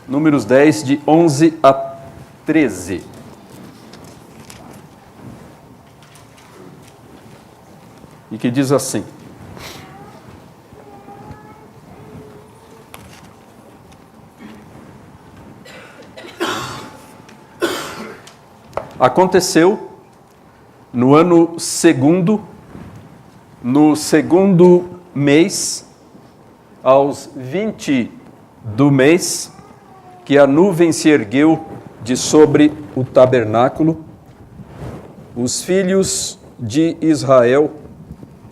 Números 10, de 11 a 13. E que diz assim: Aconteceu no ano segundo, no segundo mês, aos 20 do mês, que a nuvem se ergueu de sobre o tabernáculo. Os filhos de Israel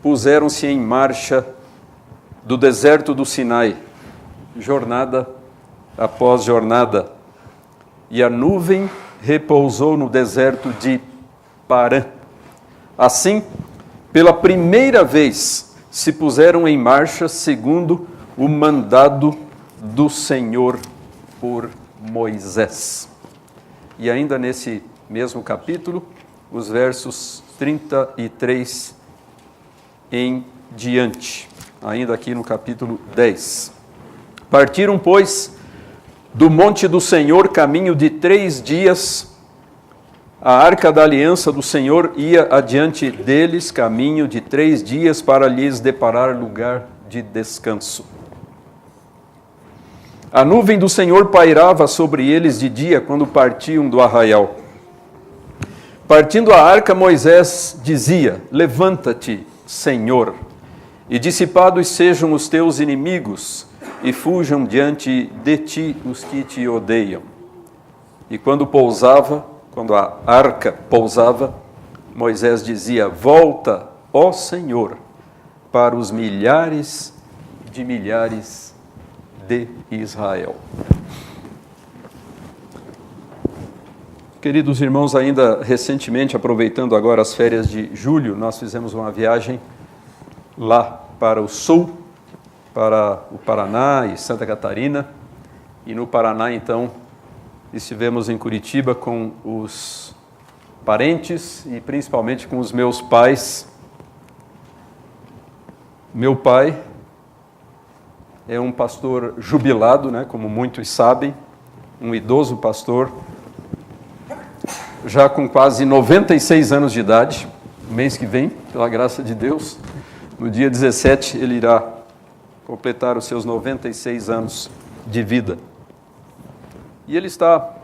puseram-se em marcha do deserto do Sinai, jornada após jornada, e a nuvem repousou no deserto de Parã. Assim, pela primeira vez, se puseram em marcha segundo o mandado do Senhor por Moisés. E ainda nesse mesmo capítulo, os versos 33 em diante, ainda aqui no capítulo 10. Partiram, pois, do monte do Senhor, caminho de 3 dias. A arca da aliança do Senhor ia adiante deles, caminho de 3 dias, para lhes deparar lugar de descanso. A nuvem do Senhor pairava sobre eles de dia, quando partiam do arraial. Partindo a arca, Moisés dizia: Levanta-te, Senhor, e dissipados sejam os teus inimigos, e fujam diante de ti os que te odeiam. E quando a arca pousava, Moisés dizia: Volta, ó Senhor, para os milhares de milhares de Israel. Queridos irmãos, ainda recentemente, aproveitando agora as férias de julho, nós fizemos uma viagem lá para o sul, para o Paraná e Santa Catarina. E no Paraná, então, estivemos em Curitiba com os parentes e principalmente com os meus pais. Meu pai é um pastor jubilado, como muitos sabem, um idoso pastor, já com quase 96 anos de idade. Mês que vem, pela graça de Deus, no dia 17, ele irá completar os seus 96 anos de vida. E ele está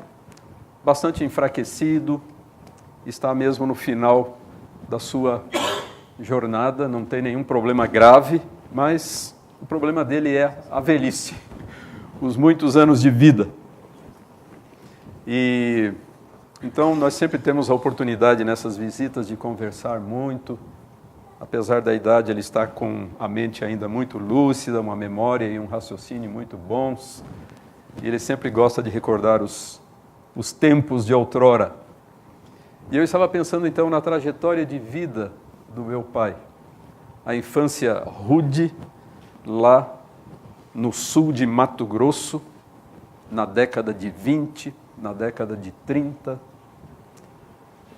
bastante enfraquecido, está mesmo no final da sua jornada, não tem nenhum problema grave, mas o problema dele é a velhice, os muitos anos de vida. E então nós sempre temos a oportunidade nessas visitas de conversar muito. Apesar da idade, ele está com a mente ainda muito lúcida, uma memória e um raciocínio muito bons. E ele sempre gosta de recordar os tempos de outrora. E eu estava pensando, então, na trajetória de vida do meu pai. A infância rude, lá no sul de Mato Grosso, na década de 20, na década de 30.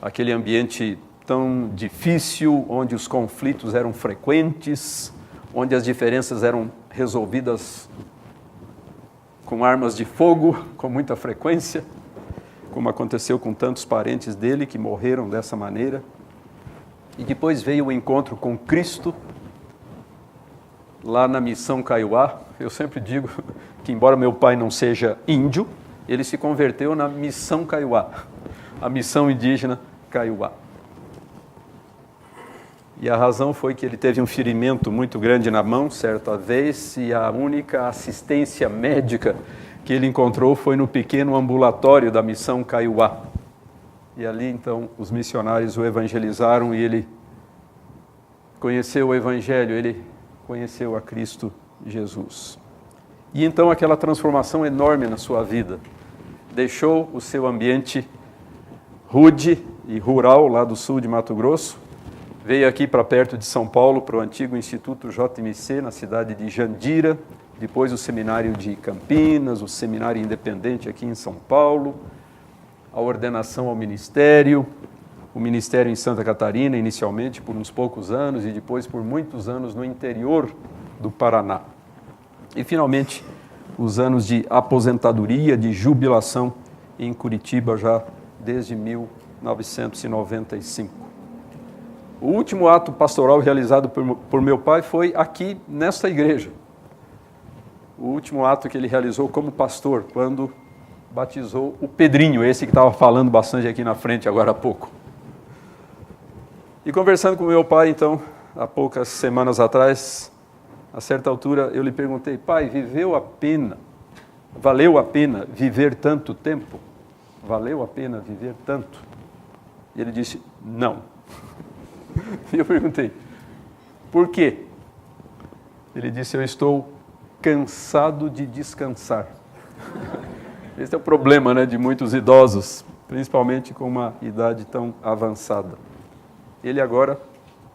Aquele ambiente tão difícil, onde os conflitos eram frequentes, onde as diferenças eram resolvidas com armas de fogo, com muita frequência, como aconteceu com tantos parentes dele que morreram dessa maneira. E depois veio o encontro com Cristo, lá na Missão Kaiowá. Eu sempre digo que, embora meu pai não seja índio, ele se converteu na Missão Kaiowá, a missão indígena Kaiowá. E a razão foi que ele teve um ferimento muito grande na mão, certa vez, e a única assistência médica que ele encontrou foi no pequeno ambulatório da Missão Kaiowá. E ali, então, os missionários o evangelizaram e ele conheceu o Evangelho, ele conheceu a Cristo Jesus. E então aquela transformação enorme na sua vida. Deixou o seu ambiente rude e rural lá do sul de Mato Grosso, veio aqui para perto de São Paulo, para o antigo Instituto JMC, na cidade de Jandira, depois o seminário de Campinas, o seminário independente aqui em São Paulo, a ordenação ao ministério, o ministério em Santa Catarina, inicialmente por uns poucos anos, e depois por muitos anos no interior do Paraná. E finalmente os anos de aposentadoria, de jubilação em Curitiba já desde 1995. O último ato pastoral realizado por meu pai foi aqui nesta igreja. O último ato que ele realizou como pastor, quando batizou o Pedrinho, esse que estava falando bastante aqui na frente agora há pouco. E conversando com meu pai, então, há poucas semanas atrás, a certa altura eu lhe perguntei: pai, valeu a pena viver tanto tempo? Valeu a pena viver tanto? E ele disse: não. E eu perguntei: por quê? Ele disse: eu estou cansado de descansar. Esse é o problema, né, de muitos idosos, principalmente com uma idade tão avançada. Ele agora,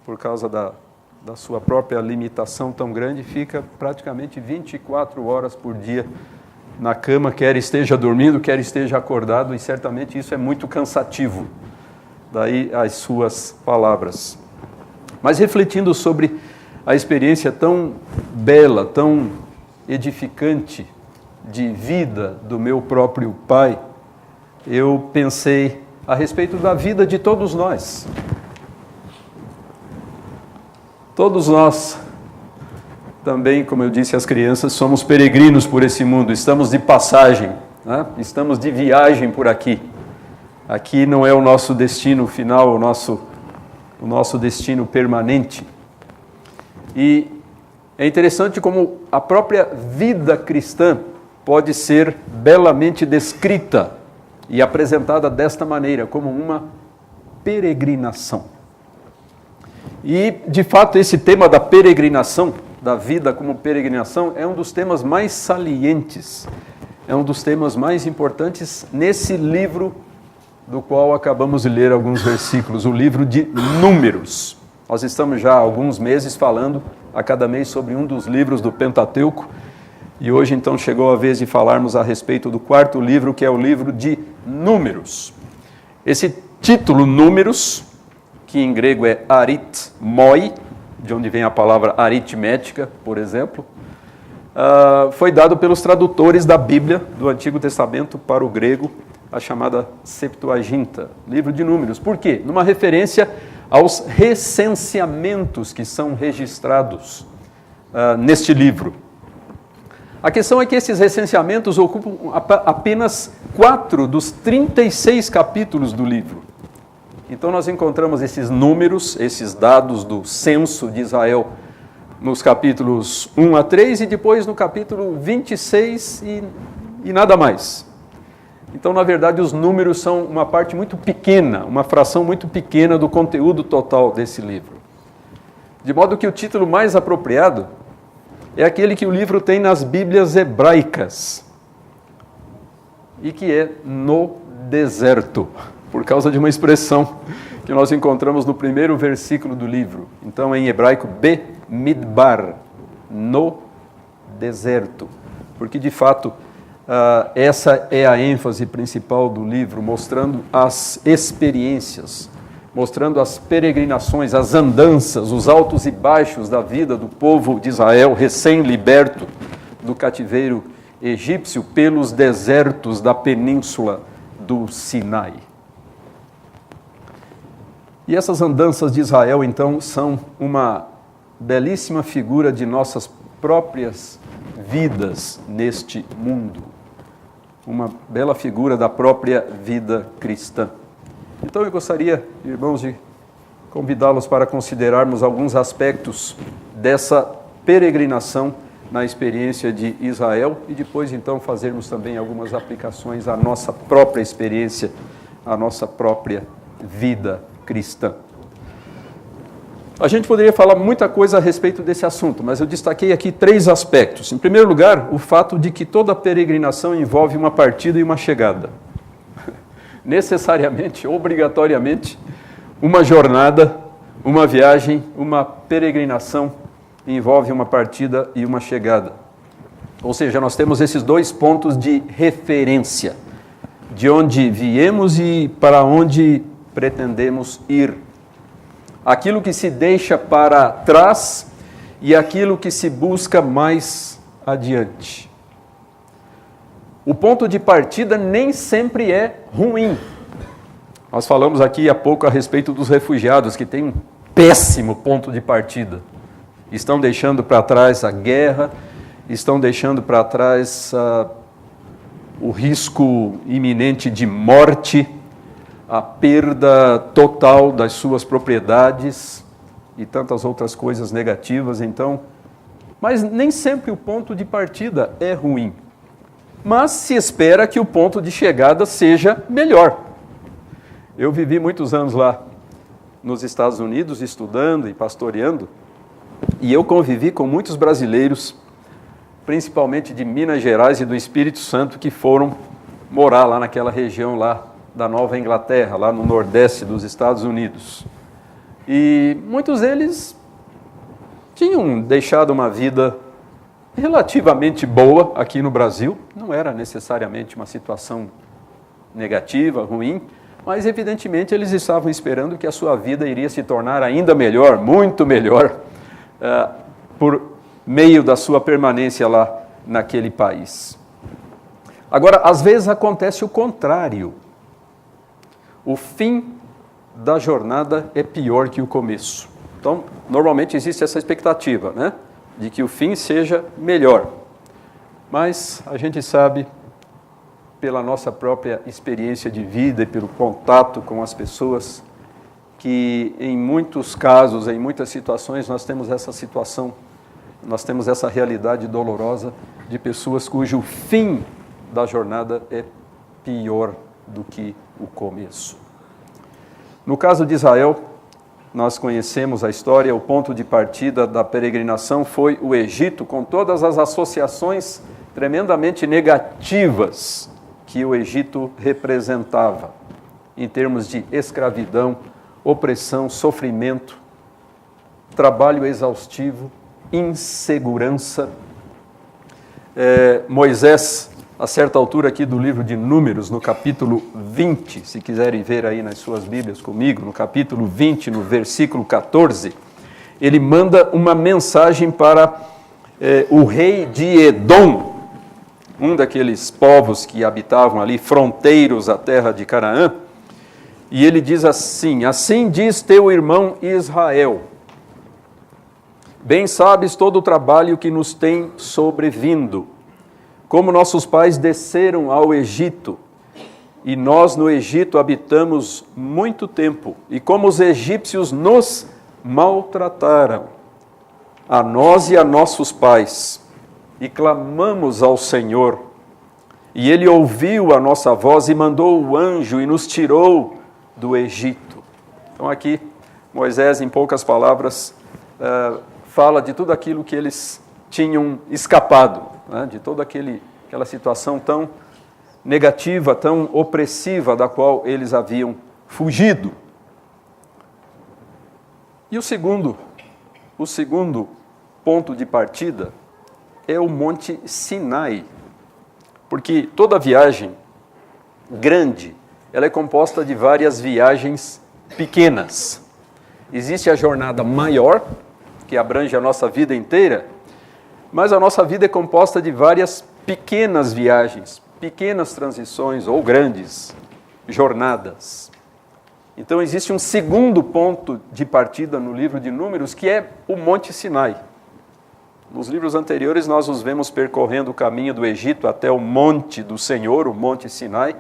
por causa da sua própria limitação tão grande, fica praticamente 24 horas por dia na cama, quer esteja dormindo, quer esteja acordado, e certamente isso é muito cansativo. Daí as suas palavras. Mas refletindo sobre a experiência tão bela, tão edificante de vida do meu próprio pai, eu pensei a respeito da vida de todos nós. Todos nós, também, como eu disse às crianças, somos peregrinos por esse mundo, estamos de passagem, né? Estamos de viagem por aqui. Aqui não é o nosso destino final, o nosso destino permanente. E é interessante como a própria vida cristã pode ser belamente descrita e apresentada desta maneira, como uma peregrinação. E, de fato, esse tema da peregrinação, da vida como peregrinação, é um dos temas mais salientes, é um dos temas mais importantes nesse livro do qual acabamos de ler alguns versículos, o livro de Números. Nós estamos já há alguns meses falando a cada mês sobre um dos livros do Pentateuco, e hoje então chegou a vez de falarmos a respeito do quarto livro, que é o livro de Números. Esse título, Números, que em grego é aritmoi, de onde vem a palavra aritmética, por exemplo, foi dado pelos tradutores da Bíblia, do Antigo Testamento para o grego, a chamada Septuaginta, livro de Números. Por quê? Numa referência aos recenseamentos que são registrados neste livro. A questão é que esses recenseamentos ocupam apenas 4 dos 36 capítulos do livro. Então nós encontramos esses números, esses dados do censo de Israel nos capítulos 1 a 3 e depois no capítulo 26 e nada mais. Então, na verdade, os números são uma parte muito pequena, uma fração muito pequena do conteúdo total desse livro. De modo que o título mais apropriado é aquele que o livro tem nas Bíblias hebraicas, e que é no deserto, por causa de uma expressão que nós encontramos no primeiro versículo do livro. Então, em hebraico, Be-Midbar, no deserto, porque de fato essa é a ênfase principal do livro, mostrando as experiências, mostrando as peregrinações, as andanças, os altos e baixos da vida do povo de Israel, recém-liberto do cativeiro egípcio, pelos desertos da península do Sinai. E essas andanças de Israel, então, são uma belíssima figura de nossas próprias vidas neste mundo. Uma bela figura da própria vida cristã. Então eu gostaria, irmãos, de convidá-los para considerarmos alguns aspectos dessa peregrinação na experiência de Israel e depois então fazermos também algumas aplicações à nossa própria experiência, à nossa própria vida cristã. A gente poderia falar muita coisa a respeito desse assunto, mas eu destaquei aqui 3 aspectos. Em primeiro lugar, o fato de que toda peregrinação envolve uma partida e uma chegada. Necessariamente, obrigatoriamente, uma jornada, uma viagem, uma peregrinação envolve uma partida e uma chegada. Ou seja, nós temos esses 2 pontos de referência, de onde viemos e para onde pretendemos ir. Aquilo que se deixa para trás e aquilo que se busca mais adiante. O ponto de partida nem sempre é ruim. Nós falamos aqui há pouco a respeito dos refugiados, que têm um péssimo ponto de partida. Estão deixando para trás a guerra, estão deixando para trás o risco iminente de morte, a perda total das suas propriedades e tantas outras coisas negativas. Então, mas nem sempre o ponto de partida é ruim. Mas se espera que o ponto de chegada seja melhor. Eu vivi muitos anos lá nos Estados Unidos, estudando e pastoreando, e eu convivi com muitos brasileiros, principalmente de Minas Gerais e do Espírito Santo, que foram morar lá naquela região lá da Nova Inglaterra, lá no nordeste dos Estados Unidos. E muitos deles tinham deixado uma vida relativamente boa aqui no Brasil, não era necessariamente uma situação negativa, ruim, mas evidentemente eles estavam esperando que a sua vida iria se tornar ainda melhor, muito melhor, por meio da sua permanência lá naquele país. Agora, às vezes acontece o contrário. O fim da jornada é pior que o começo. Então, normalmente existe essa expectativa, né? De que o fim seja melhor. Mas a gente sabe, pela nossa própria experiência de vida e pelo contato com as pessoas, que em muitos casos, em muitas situações, nós temos essa situação, nós temos essa realidade dolorosa de pessoas cujo fim da jornada é pior do que o começo. No caso de Israel, nós conhecemos a história, o ponto de partida da peregrinação foi o Egito, com todas as associações tremendamente negativas que o Egito representava, em termos de escravidão, opressão, sofrimento, trabalho exaustivo, insegurança. Moisés, a certa altura aqui do livro de Números, no capítulo 20, se quiserem ver aí nas suas Bíblias comigo, no capítulo 20, no versículo 14, ele manda uma mensagem para o rei de Edom, um daqueles povos que habitavam ali, fronteiros à terra de Canaã, e ele diz assim: assim diz teu irmão Israel, bem sabes todo o trabalho que nos tem sobrevindo, como nossos pais desceram ao Egito, e nós no Egito habitamos muito tempo, e como os egípcios nos maltrataram, a nós e a nossos pais, e clamamos ao Senhor, e Ele ouviu a nossa voz e mandou o anjo e nos tirou do Egito. Então aqui, Moisés, em poucas palavras, fala de tudo aquilo que eles tinham escapado, né, de toda aquela situação tão negativa, tão opressiva, da qual eles haviam fugido. E o segundo ponto de partida é o Monte Sinai, porque toda viagem grande, ela é composta de várias viagens pequenas. Existe a jornada maior, que abrange a nossa vida inteira, mas a nossa vida é composta de várias pequenas viagens, pequenas transições ou grandes jornadas. Então existe um segundo ponto de partida no livro de Números, que é o Monte Sinai. Nos livros anteriores nós os vemos percorrendo o caminho do Egito até o Monte do Senhor, o Monte Sinai,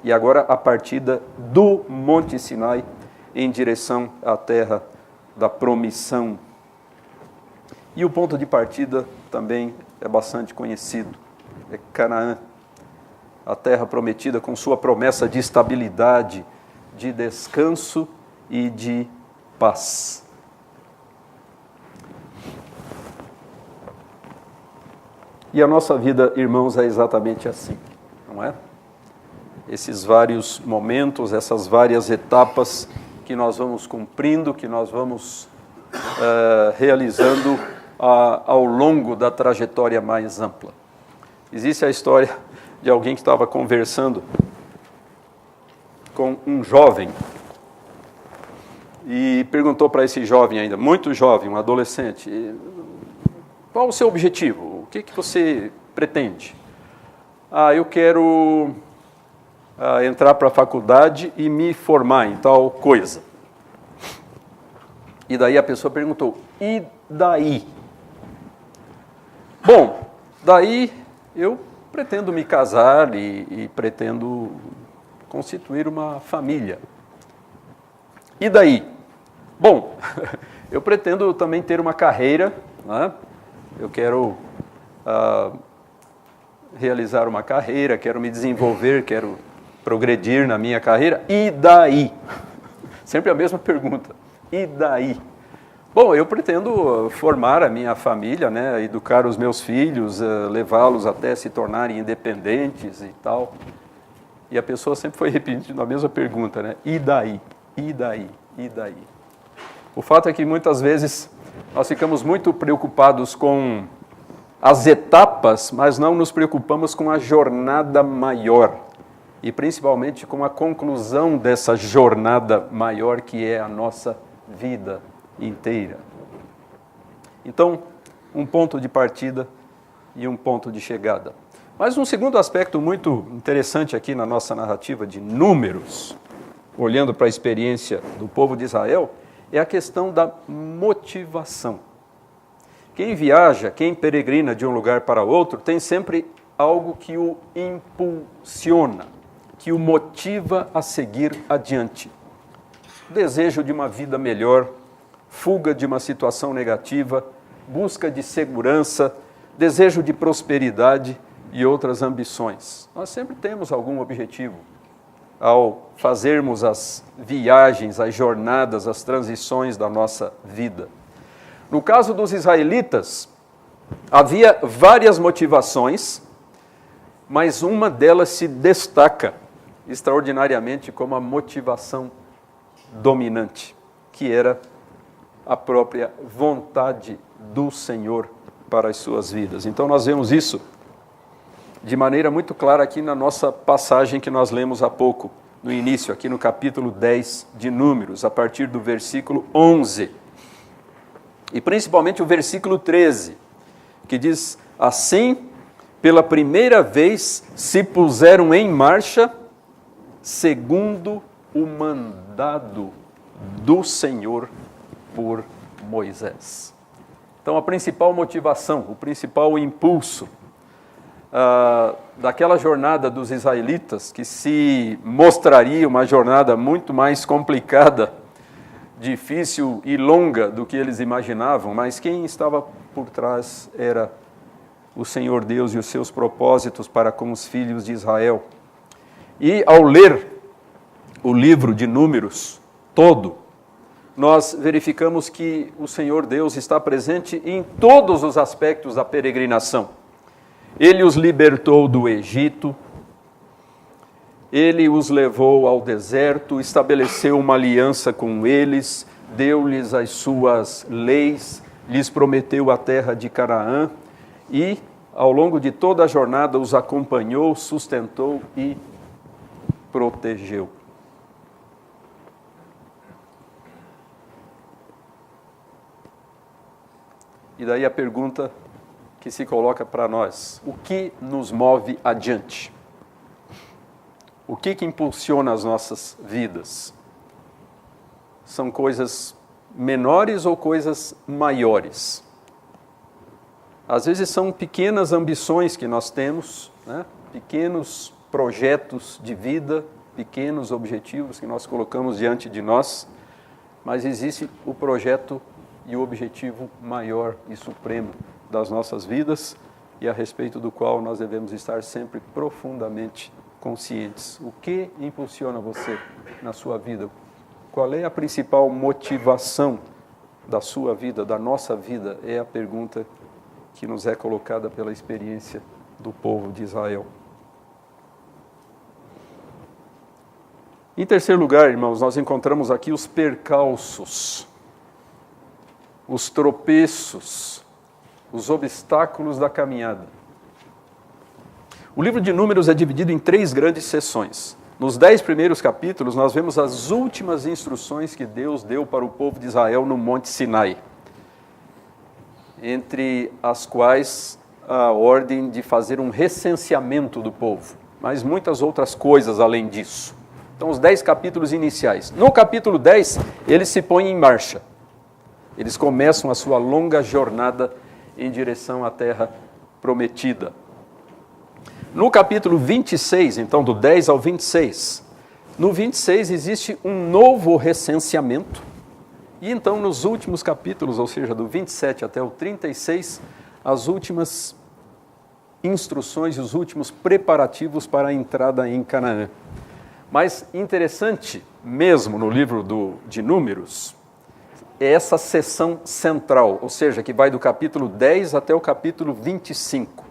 e agora a partida do Monte Sinai em direção à terra da promissão. E o ponto de partida também é bastante conhecido, é Canaã, a terra prometida com sua promessa de estabilidade, de descanso e de paz. E a nossa vida, irmãos, é exatamente assim, não é? Esses vários momentos, essas várias etapas que nós vamos cumprindo, que nós vamos realizando ao longo da trajetória mais ampla. Existe a história de alguém que estava conversando com um jovem e perguntou para esse jovem ainda, muito jovem, um adolescente, qual o seu objetivo? O que você pretende? eu quero entrar para a faculdade e me formar em tal coisa. E daí a pessoa perguntou, e daí? Bom, daí eu pretendo me casar e pretendo constituir uma família. E daí? Bom, eu pretendo também ter uma carreira, né? Eu quero realizar uma carreira, quero me desenvolver, quero progredir na minha carreira. E daí? Sempre a mesma pergunta. E daí? Bom, eu pretendo formar a minha família, né, educar os meus filhos, levá-los até se tornarem independentes e tal. E a pessoa sempre foi repetindo a mesma pergunta, né? E daí? E daí? E daí? O fato é que muitas vezes nós ficamos muito preocupados com as etapas, mas não nos preocupamos com a jornada maior. E principalmente com a conclusão dessa jornada maior que é a nossa vida inteira. Então, um ponto de partida e um ponto de chegada. Mas um segundo aspecto muito interessante aqui na nossa narrativa de Números, olhando para a experiência do povo de Israel, é a questão da motivação. Quem viaja, quem peregrina de um lugar para outro, tem sempre algo que o impulsiona, que o motiva a seguir adiante. Desejo de uma vida melhor, fuga de uma situação negativa, busca de segurança, desejo de prosperidade e outras ambições. Nós sempre temos algum objetivo ao fazermos as viagens, as jornadas, as transições da nossa vida. No caso dos israelitas, havia várias motivações, mas uma delas se destaca extraordinariamente como a motivação dominante, que era a própria vontade do Senhor para as suas vidas. Então nós vemos isso de maneira muito clara aqui na nossa passagem que nós lemos há pouco, no início, aqui no capítulo 10 de Números, a partir do versículo 11. E principalmente o versículo 13, que diz, assim, pela primeira vez se puseram em marcha, segundo o mandado do Senhor por Moisés. Então, a principal motivação, o principal impulso daquela jornada dos israelitas, que se mostraria uma jornada muito mais complicada, difícil e longa do que eles imaginavam, mas quem estava por trás era o Senhor Deus e os seus propósitos para com os filhos de Israel. E ao ler o livro de Números todo, nós verificamos que o Senhor Deus está presente em todos os aspectos da peregrinação. Ele os libertou do Egito, ele os levou ao deserto, estabeleceu uma aliança com eles, deu-lhes as suas leis, lhes prometeu a terra de Canaã e, ao longo de toda a jornada, os acompanhou, sustentou e protegeu. E daí a pergunta que se coloca para nós: o que nos move adiante? O que impulsiona as nossas vidas? São coisas menores ou coisas maiores? Às vezes são pequenas ambições que nós temos, né? Pequenos projetos de vida, pequenos objetivos que nós colocamos diante de nós, mas existe o projeto e o objetivo maior e supremo das nossas vidas e a respeito do qual nós devemos estar sempre profundamente conscientes. O que impulsiona você na sua vida? Qual é a principal motivação da sua vida, da nossa vida? É a pergunta que nos é colocada pela experiência do povo de Israel. Em terceiro lugar, irmãos, nós encontramos aqui os percalços, os tropeços, os obstáculos da caminhada. O livro de Números é dividido em 3 grandes seções. Nos 10 primeiros capítulos, nós vemos as últimas instruções que Deus deu para o povo de Israel no Monte Sinai, entre as quais a ordem de fazer um recenseamento do povo, mas muitas outras coisas além disso. Então, os 10 capítulos iniciais. No capítulo 10, eles se põem em marcha. Eles começam a sua longa jornada em direção à terra prometida. No capítulo 26, então, do 10 ao 26, no 26 existe um novo recenseamento. E então, nos últimos capítulos, ou seja, do 27 até o 36, as últimas instruções e os últimos preparativos para a entrada em Canaã. Mas interessante, mesmo no livro de Números, é essa seção central, ou seja, que vai do capítulo 10 até o capítulo 25.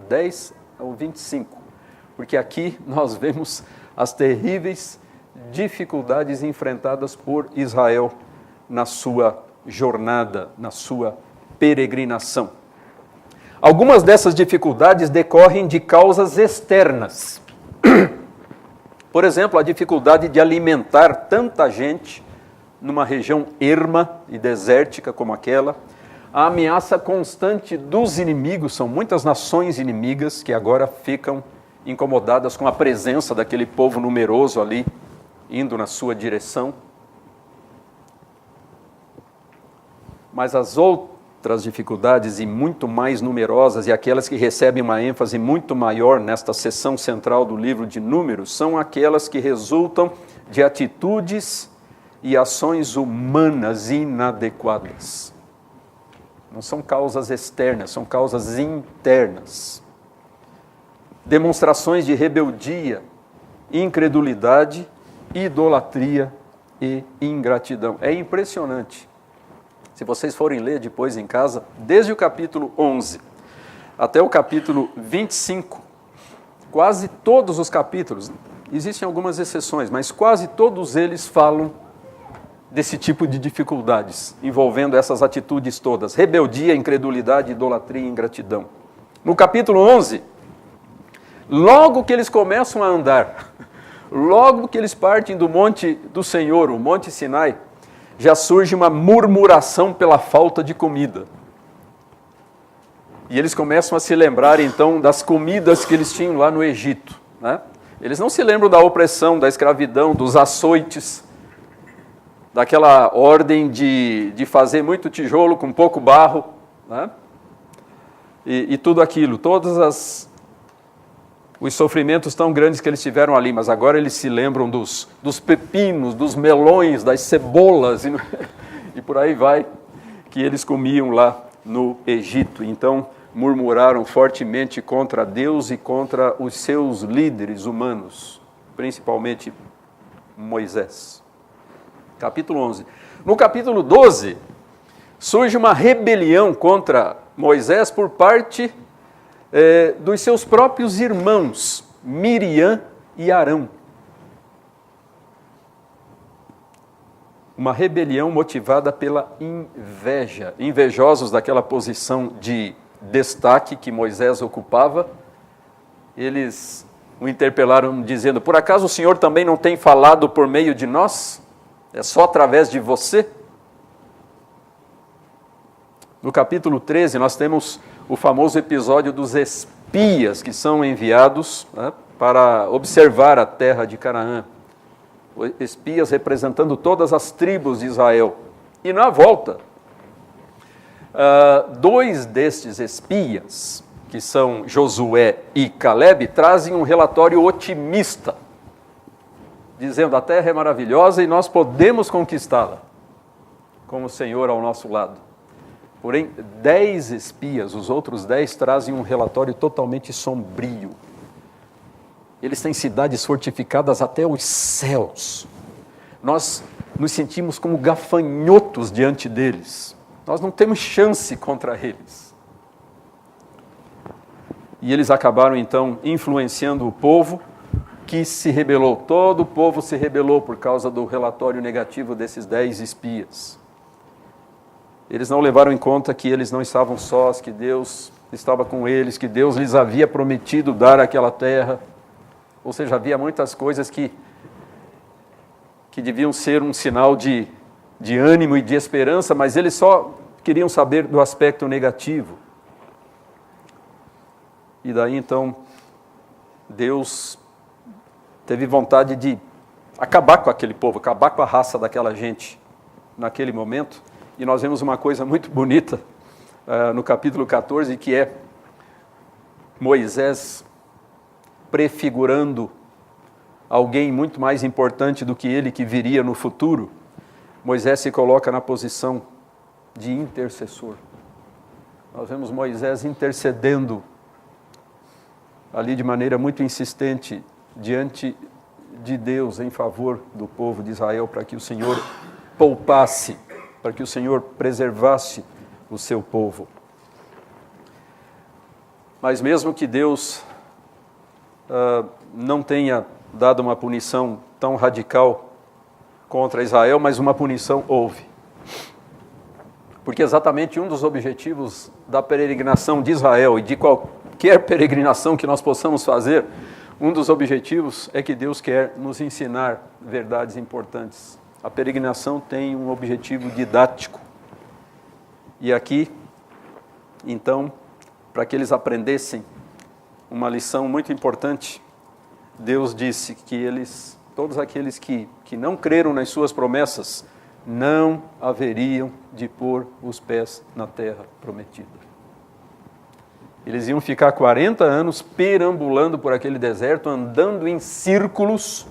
10 ao 25. Porque aqui nós vemos as terríveis dificuldades enfrentadas por Israel na sua jornada, na sua peregrinação. Algumas dessas dificuldades decorrem de causas externas. Por exemplo, a dificuldade de alimentar tanta gente numa região erma e desértica como aquela, a ameaça constante dos inimigos, são muitas nações inimigas que agora ficam incomodadas com a presença daquele povo numeroso ali, indo na sua direção. Mas as outras dificuldades, e muito mais numerosas, e aquelas que recebem uma ênfase muito maior nesta seção central do livro de Números, são aquelas que resultam de atitudes e ações humanas inadequadas. Não são causas externas, são causas internas. Demonstrações de rebeldia, incredulidade, idolatria e ingratidão. É impressionante. Se vocês forem ler depois em casa, desde o capítulo 11 até o capítulo 25, quase todos os capítulos, existem algumas exceções, mas quase todos eles falam desse tipo de dificuldades, envolvendo essas atitudes todas: rebeldia, incredulidade, idolatria e ingratidão. No capítulo 11, logo que eles começam a andar, logo que eles partem do monte do Senhor, o monte Sinai, já surge uma murmuração pela falta de comida. E eles começam a se lembrar, então, das comidas que eles tinham lá no Egito, né? Eles não se lembram da opressão, da escravidão, dos açoites, daquela ordem de fazer muito tijolo com pouco barro, né? E tudo aquilo, os sofrimentos tão grandes que eles tiveram ali, mas agora eles se lembram dos pepinos, dos melões, das cebolas e por aí vai, que eles comiam lá no Egito. Então murmuraram fortemente contra Deus e contra os seus líderes humanos, principalmente Moisés. Capítulo 11. No capítulo 12, surge uma rebelião contra Moisés por parte dos seus próprios irmãos, Miriam e Arão. Uma rebelião motivada pela inveja. Invejosos daquela posição de destaque que Moisés ocupava, eles o interpelaram dizendo: por acaso o Senhor também não tem falado por meio de nós? É só através de você? No capítulo 13, nós temos o famoso episódio dos espias que são enviados, né, para observar a terra de Canaã. Espias representando todas as tribos de Israel. E na volta, 2 destes espias, que são Josué e Caleb, trazem um relatório otimista, dizendo: a terra é maravilhosa e nós podemos conquistá-la, com o Senhor ao nosso lado. Porém, 10 espias, os outros 10, trazem um relatório totalmente sombrio. Eles têm cidades fortificadas até os céus. Nós nos sentimos como gafanhotos diante deles. Nós não temos chance contra eles. E eles acabaram, então, influenciando o povo, que se rebelou. Todo o povo se rebelou por causa do relatório negativo desses 10 espias. Eles não levaram em conta que eles não estavam sós, que Deus estava com eles, que Deus lhes havia prometido dar aquela terra. Ou seja, havia muitas coisas que deviam ser um sinal de ânimo e de esperança, mas eles só queriam saber do aspecto negativo. E daí então Deus teve vontade de acabar com aquele povo, acabar com a raça daquela gente naquele momento. E nós vemos uma coisa muito bonita no capítulo 14, que é Moisés prefigurando alguém muito mais importante do que ele, que viria no futuro. Moisés se coloca na posição de intercessor. Nós vemos Moisés intercedendo ali de maneira muito insistente diante de Deus em favor do povo de Israel, para que o Senhor poupasse, para que o Senhor preservasse o seu povo. Mas mesmo que Deus não tenha dado uma punição tão radical contra Israel, mas uma punição houve. Porque exatamente um dos objetivos da peregrinação de Israel e de qualquer peregrinação que nós possamos fazer, um dos objetivos é que Deus quer nos ensinar verdades importantes. A peregrinação tem um objetivo didático. E aqui, então, para que eles aprendessem uma lição muito importante, Deus disse que todos aqueles que não creram nas suas promessas, não haveriam de pôr os pés na terra prometida. Eles iam ficar 40 anos perambulando por aquele deserto, andando em círculos,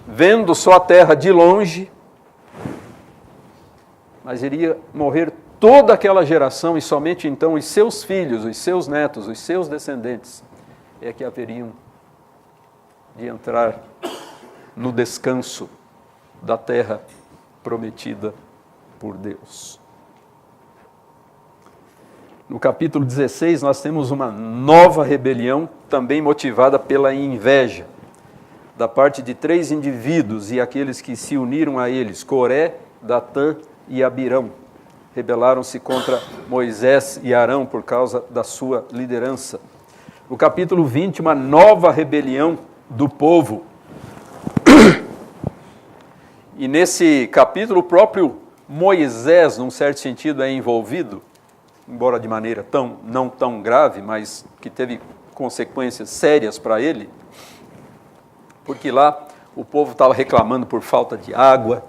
vendo só a terra de longe, mas iria morrer toda aquela geração e somente então os seus filhos, os seus netos, os seus descendentes é que haveriam de entrar no descanso da terra prometida por Deus. No capítulo 16, nós temos uma nova rebelião, também motivada pela inveja, da parte de 3 indivíduos e aqueles que se uniram a eles, Coré, Datã e Abirão. Rebelaram-se contra Moisés e Arão por causa da sua liderança. No capítulo 20, uma nova rebelião do povo. E nesse capítulo, o próprio Moisés, num certo sentido, é envolvido, embora de maneira não tão grave, mas que teve consequências sérias para ele, porque lá o povo estava reclamando por falta de água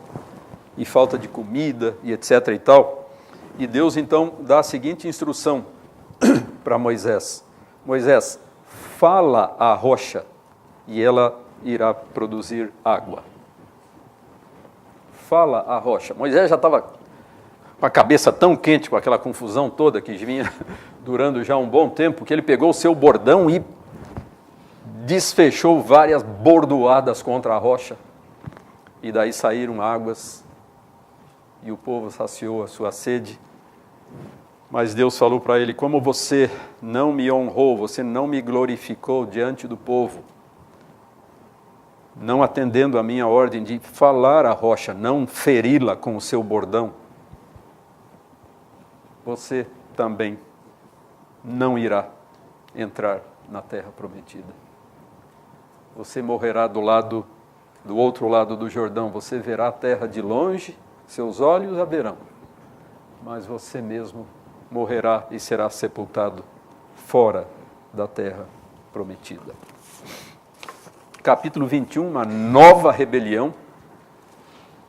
e falta de comida e etc. e tal. E Deus então dá a seguinte instrução para Moisés: Moisés, fala à rocha e ela irá produzir água. Fala à rocha. Moisés já estava com a cabeça tão quente com aquela confusão toda que vinha durando já um bom tempo, que ele pegou o seu bordão e desfechou várias bordoadas contra a rocha. E daí saíram águas e o povo saciou a sua sede. Mas Deus falou para ele: como você não me honrou, você não me glorificou diante do povo, não atendendo a minha ordem de falar à rocha, não feri-la com o seu bordão, você também não irá entrar na terra prometida. Você morrerá do outro lado do Jordão, você verá a terra de longe, seus olhos a verão, mas você mesmo morrerá e será sepultado fora da terra prometida. Capítulo 21, uma nova rebelião,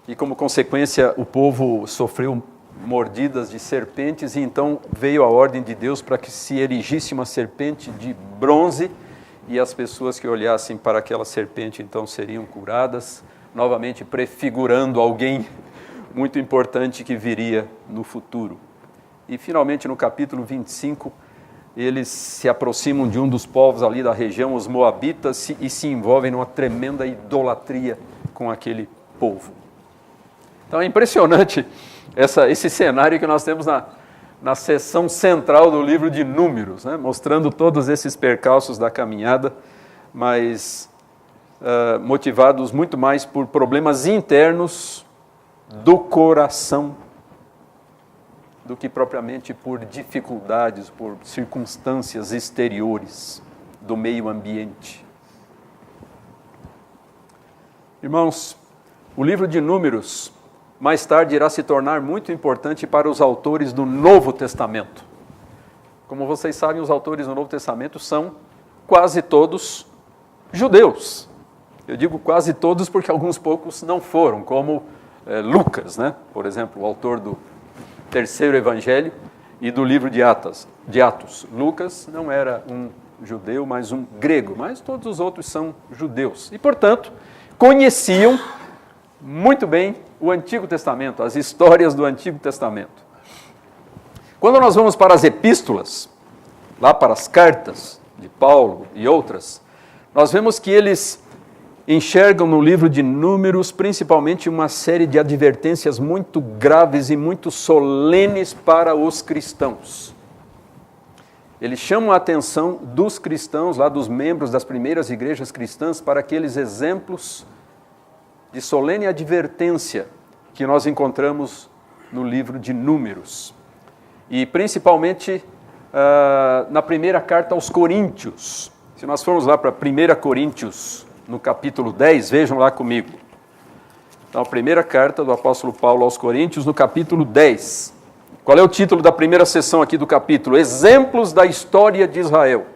e como consequência o povo sofreu mordidas de serpentes, e então veio a ordem de Deus para que se erigisse uma serpente de bronze, e as pessoas que olhassem para aquela serpente então seriam curadas, novamente prefigurando alguém muito importante que viria no futuro. E finalmente no capítulo 25, eles se aproximam de um dos povos ali da região, os moabitas, e se envolvem numa tremenda idolatria com aquele povo. Então é impressionante esse cenário que nós temos na seção central do livro de Números, né? Mostrando todos esses percalços da caminhada, mas motivados muito mais por problemas internos do coração do que propriamente por dificuldades, por circunstâncias exteriores do meio ambiente. Irmãos, o livro de Números mais tarde irá se tornar muito importante para os autores do Novo Testamento. Como vocês sabem, os autores do Novo Testamento são quase todos judeus. Eu digo quase todos porque alguns poucos não foram, como Lucas, né? Por exemplo, o autor do terceiro evangelho e do livro de Atos. Lucas não era um judeu, mas um grego, mas todos os outros são judeus. E, portanto, conheciam muito bem o Antigo Testamento, as histórias do Antigo Testamento. Quando nós vamos para as epístolas, lá para as cartas de Paulo e outras, nós vemos que eles enxergam no livro de Números principalmente uma série de advertências muito graves e muito solenes para os cristãos. Eles chamam a atenção dos cristãos, lá dos membros das primeiras igrejas cristãs, para aqueles exemplos de solene advertência que nós encontramos no livro de Números. E principalmente na primeira carta aos Coríntios. Se nós formos lá para 1 Coríntios, no capítulo 10, vejam lá comigo. Então, a primeira carta do apóstolo Paulo aos Coríntios, no capítulo 10. Qual é o título da primeira sessão aqui do capítulo? Exemplos da história de Israel.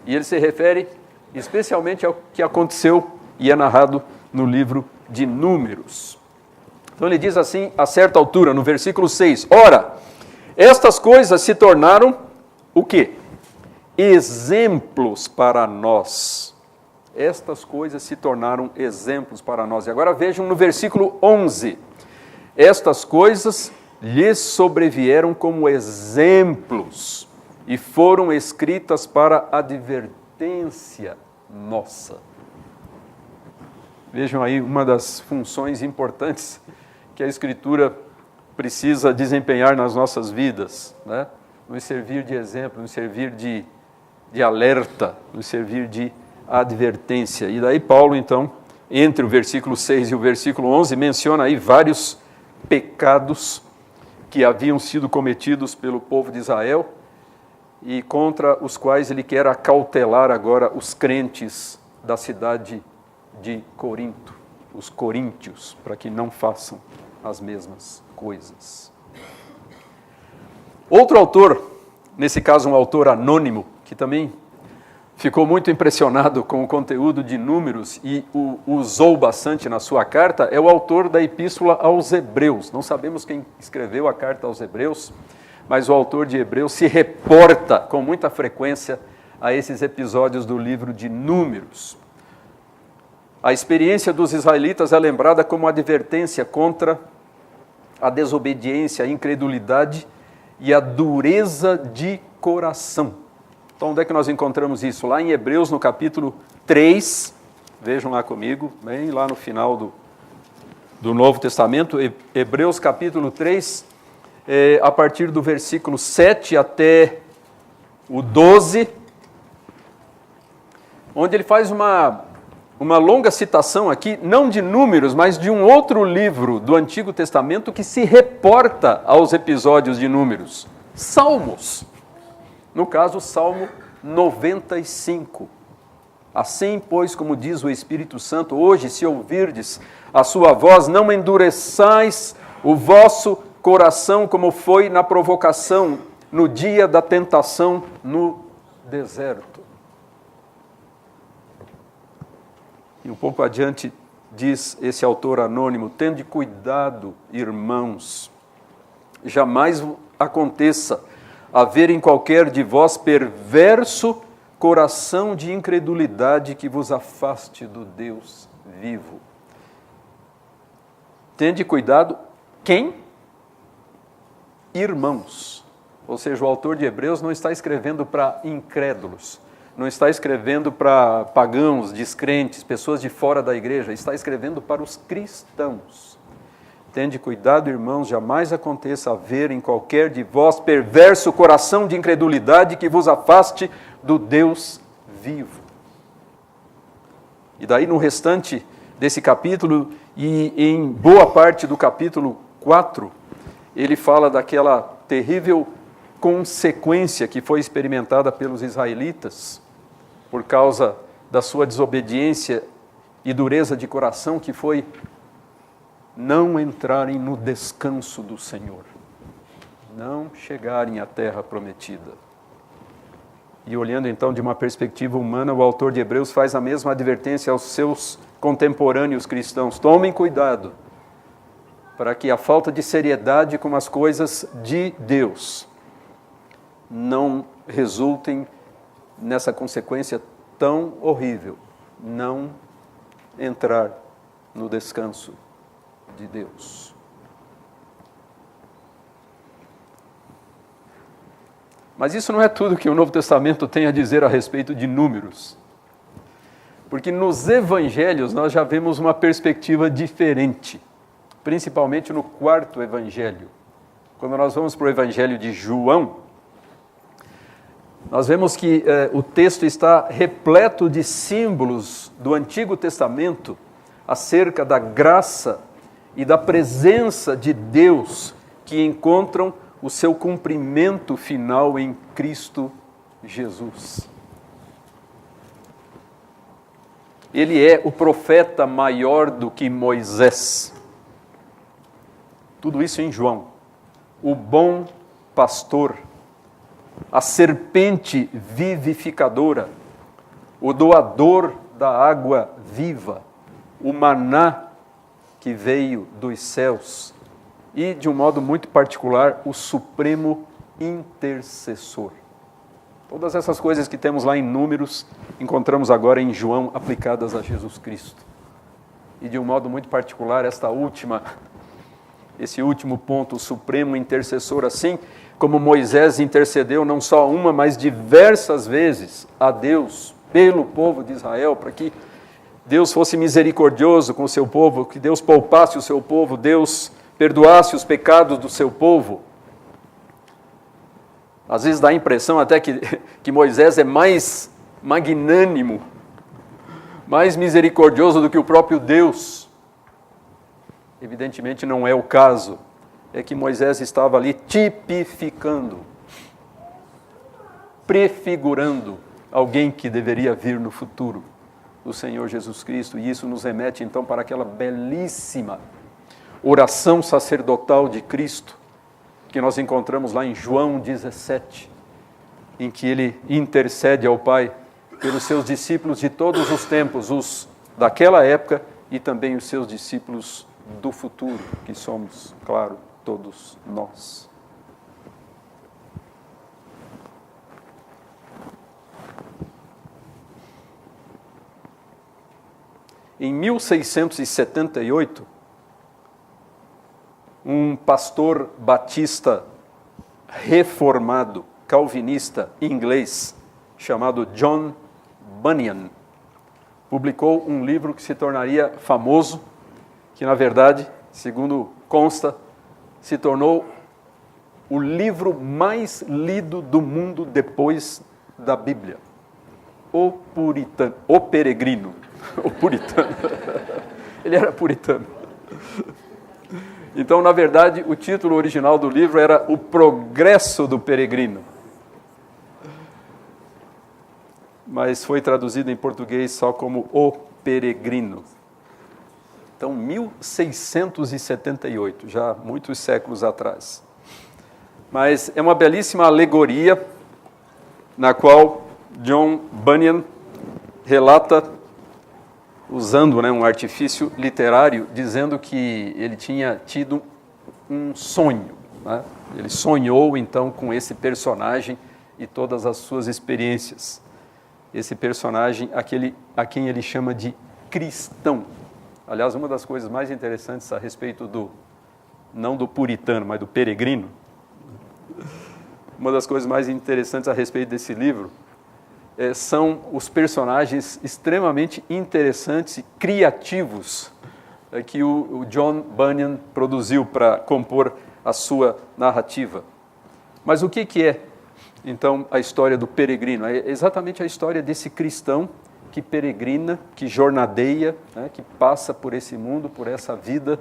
E ele se refere especialmente ao que aconteceu e é narrado no livro de Números. Então ele diz assim, a certa altura, no versículo 6, ora, estas coisas se tornaram o quê? Exemplos para nós. Estas coisas se tornaram exemplos para nós. E agora vejam no versículo 11. Estas coisas lhes sobrevieram como exemplos e foram escritas para advertência nossa. Vejam aí uma das funções importantes que a Escritura precisa desempenhar nas nossas vidas, né? Nos servir de exemplo, nos servir de alerta, nos servir de advertência. E daí Paulo, então, entre o versículo 6 e o versículo 11, menciona aí vários pecados que haviam sido cometidos pelo povo de Israel e contra os quais ele quer acautelar agora os crentes da cidade de Corinto, os coríntios, para que não façam as mesmas coisas. Outro autor, nesse caso um autor anônimo, que também ficou muito impressionado com o conteúdo de Números e o usou bastante na sua carta, é o autor da Epístola aos Hebreus. Não sabemos quem escreveu a carta aos Hebreus, mas o autor de Hebreus se reporta com muita frequência a esses episódios do livro de Números. A experiência dos israelitas é lembrada como advertência contra a desobediência, a incredulidade e a dureza de coração. Então, onde é que nós encontramos isso? Lá em Hebreus, no capítulo 3, vejam lá comigo, bem lá no final do Novo Testamento, Hebreus capítulo 3, a partir do versículo 7 até o 12, onde ele faz uma longa citação aqui, não de Números, mas de um outro livro do Antigo Testamento que se reporta aos episódios de Números, Salmos. No caso, Salmo 95. Assim, pois, como diz o Espírito Santo, hoje, se ouvirdes a sua voz, não endureçais o vosso coração como foi na provocação, no dia da tentação no deserto. E um pouco adiante diz esse autor anônimo, tende cuidado, irmãos, jamais aconteça haver em qualquer de vós perverso coração de incredulidade que vos afaste do Deus vivo. Tende cuidado, quem? Irmãos. Ou seja, o autor de Hebreus não está escrevendo para incrédulos, não está escrevendo para pagãos, descrentes, pessoas de fora da igreja, está escrevendo para os cristãos. Tende cuidado, irmãos, jamais aconteça haver em qualquer de vós perverso coração de incredulidade que vos afaste do Deus vivo. E daí no restante desse capítulo e em boa parte do capítulo 4, ele fala daquela terrível consequência que foi experimentada pelos israelitas por causa da sua desobediência e dureza de coração, que foi não entrarem no descanso do Senhor, não chegarem à terra prometida. E olhando então de uma perspectiva humana, o autor de Hebreus faz a mesma advertência aos seus contemporâneos cristãos. Tomem cuidado para que a falta de seriedade com as coisas de Deus não resultem nessa consequência tão horrível, não entrar no descanso de Deus. Mas isso não é tudo que o Novo Testamento tem a dizer a respeito de números. Porque nos evangelhos nós já vemos uma perspectiva diferente, principalmente no quarto evangelho. Quando nós vamos para o evangelho de João, nós vemos que o texto está repleto de símbolos do Antigo Testamento acerca da graça e da presença de Deus que encontram o seu cumprimento final em Cristo Jesus. Ele é o profeta maior do que Moisés. Tudo isso em João. O bom pastor, a serpente vivificadora, o doador da água viva, o maná que veio dos céus e, de um modo muito particular, o supremo intercessor. Todas essas coisas que temos lá em Números, encontramos agora em João aplicadas a Jesus Cristo. E, de um modo muito particular, esse último ponto, o supremo intercessor, assim como Moisés intercedeu não só uma, mas diversas vezes a Deus pelo povo de Israel, para que Deus fosse misericordioso com o seu povo, que Deus poupasse o seu povo, Deus perdoasse os pecados do seu povo. Às vezes dá a impressão até que Moisés é mais magnânimo, mais misericordioso do que o próprio Deus. Evidentemente não é o caso. É que Moisés estava ali tipificando, prefigurando alguém que deveria vir no futuro, o Senhor Jesus Cristo. E isso nos remete então para aquela belíssima oração sacerdotal de Cristo, que nós encontramos lá em João 17, em que ele intercede ao Pai pelos seus discípulos de todos os tempos, os daquela época e também os seus discípulos do futuro, que somos, claro, todos nós. Em 1678, um pastor batista reformado, calvinista inglês, chamado John Bunyan, publicou um livro que se tornaria famoso, que na verdade, segundo consta, se tornou o livro mais lido do mundo depois da Bíblia. O Peregrino. O puritano. Ele era puritano. Então, na verdade, o título original do livro era O Progresso do Peregrino. Mas foi traduzido em português só como O Peregrino. Então, 1678, já muitos séculos atrás. Mas é uma belíssima alegoria na qual John Bunyan relata, usando um artifício literário, dizendo que ele tinha tido um sonho. Ele sonhou, então, com esse personagem e todas as suas experiências. Esse personagem, a quem ele chama de cristão. Aliás, uma das coisas mais interessantes a respeito não do puritano, mas do peregrino, uma das coisas mais interessantes a respeito desse livro são os personagens extremamente interessantes e criativos que o John Bunyan produziu para compor a sua narrativa. Mas o que é, então, a história do peregrino? É exatamente a história desse cristão que peregrina, que jornadeia, que passa por esse mundo, por essa vida,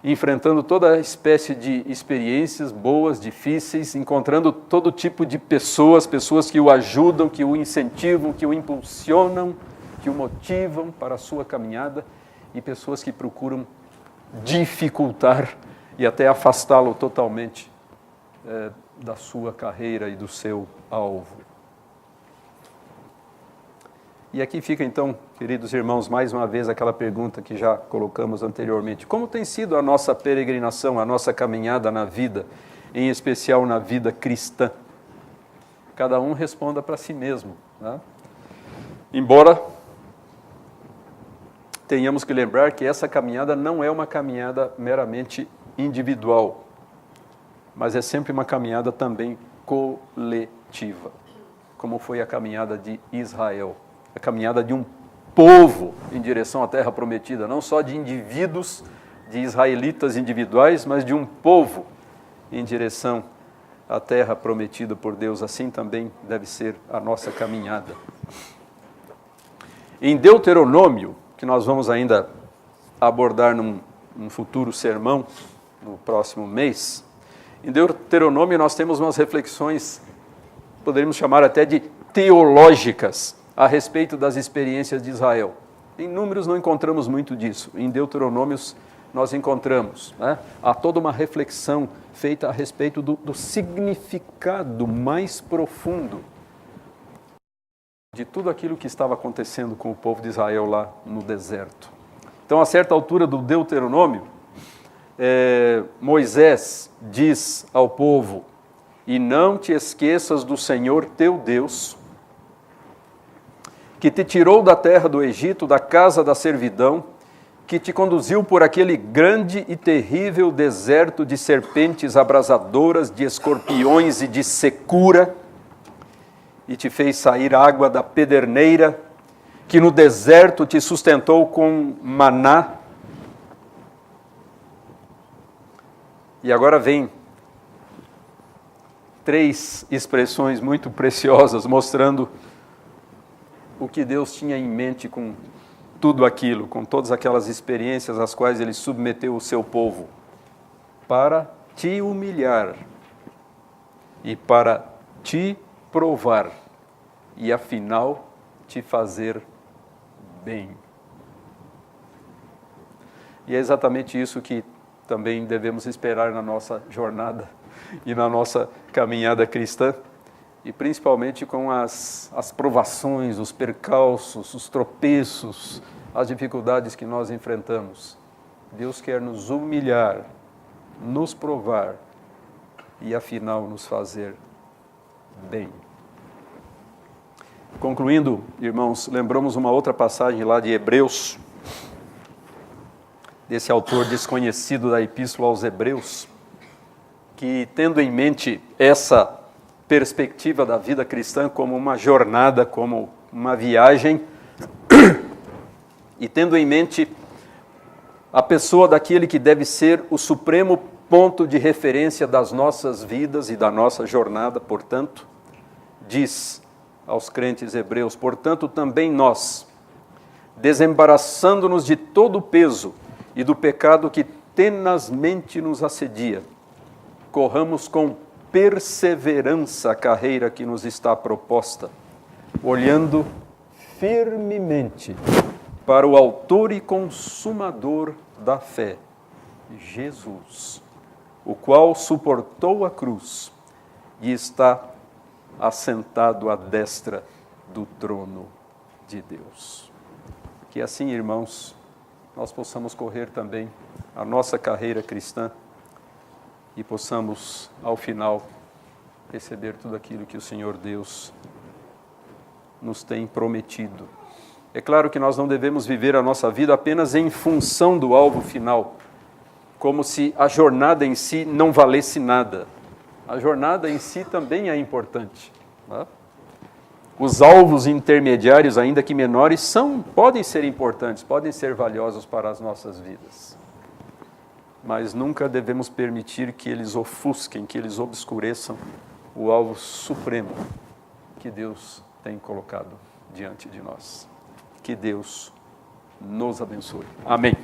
enfrentando toda espécie de experiências boas, difíceis, encontrando todo tipo de pessoas que o ajudam, que o incentivam, que o impulsionam, que o motivam para a sua caminhada, e pessoas que procuram dificultar e até afastá-lo totalmente da sua carreira e do seu alvo. E aqui fica então, queridos irmãos, mais uma vez aquela pergunta que já colocamos anteriormente. Como tem sido a nossa peregrinação, a nossa caminhada na vida, em especial na vida cristã? Cada um responda para si mesmo, né? Embora tenhamos que lembrar que essa caminhada não é uma caminhada meramente individual, mas é sempre uma caminhada também coletiva, como foi a caminhada de Israel, a caminhada de um povo em direção à terra prometida, não só de indivíduos, de israelitas individuais, mas de um povo em direção à terra prometida por Deus. Assim também deve ser a nossa caminhada. Em Deuteronômio, que nós vamos ainda abordar num futuro sermão, no próximo mês, em Deuteronômio nós temos umas reflexões, poderíamos chamar até de teológicas, a respeito das experiências de Israel. Em Números não encontramos muito disso, em Deuteronômios nós encontramos, né? Há toda uma reflexão feita a respeito do significado mais profundo de tudo aquilo que estava acontecendo com o povo de Israel lá no deserto. Então, a certa altura do Deuteronômio, Moisés diz ao povo: e não te esqueças do Senhor teu Deus, que te tirou da terra do Egito, da casa da servidão, que te conduziu por aquele grande e terrível deserto de serpentes abrasadoras, de escorpiões e de secura, e te fez sair água da pederneira, que no deserto te sustentou com maná. E agora vem 3 expressões muito preciosas, mostrando o que Deus tinha em mente com tudo aquilo, com todas aquelas experiências às quais Ele submeteu o seu povo, para te humilhar e para te provar e, afinal, te fazer bem. E é exatamente isso que também devemos esperar na nossa jornada e na nossa caminhada cristã, e principalmente com as provações, os percalços, os tropeços, as dificuldades que nós enfrentamos. Deus quer nos humilhar, nos provar e, afinal, nos fazer bem. Concluindo, irmãos, lembramos uma outra passagem lá de Hebreus, desse autor desconhecido da Epístola aos Hebreus, que, tendo em mente essa perspectiva da vida cristã como uma jornada, como uma viagem, e tendo em mente a pessoa daquele que deve ser o supremo ponto de referência das nossas vidas e da nossa jornada, portanto, diz aos crentes hebreus: portanto, também nós, desembaraçando-nos de todo o peso e do pecado que tenazmente nos assedia, corramos com perseverança a carreira que nos está proposta, olhando firmemente para o autor e consumador da fé, Jesus, o qual suportou a cruz e está assentado à destra do trono de Deus. Que assim, irmãos, nós possamos correr também a nossa carreira cristã e possamos, ao final, receber tudo aquilo que o Senhor Deus nos tem prometido. É claro que nós não devemos viver a nossa vida apenas em função do alvo final, como se a jornada em si não valesse nada. A jornada em si também é importante, né? Os alvos intermediários, ainda que menores, podem ser importantes, podem ser valiosos para as nossas vidas. Mas nunca devemos permitir que eles ofusquem, que eles obscureçam o alvo supremo que Deus tem colocado diante de nós. Que Deus nos abençoe. Amém.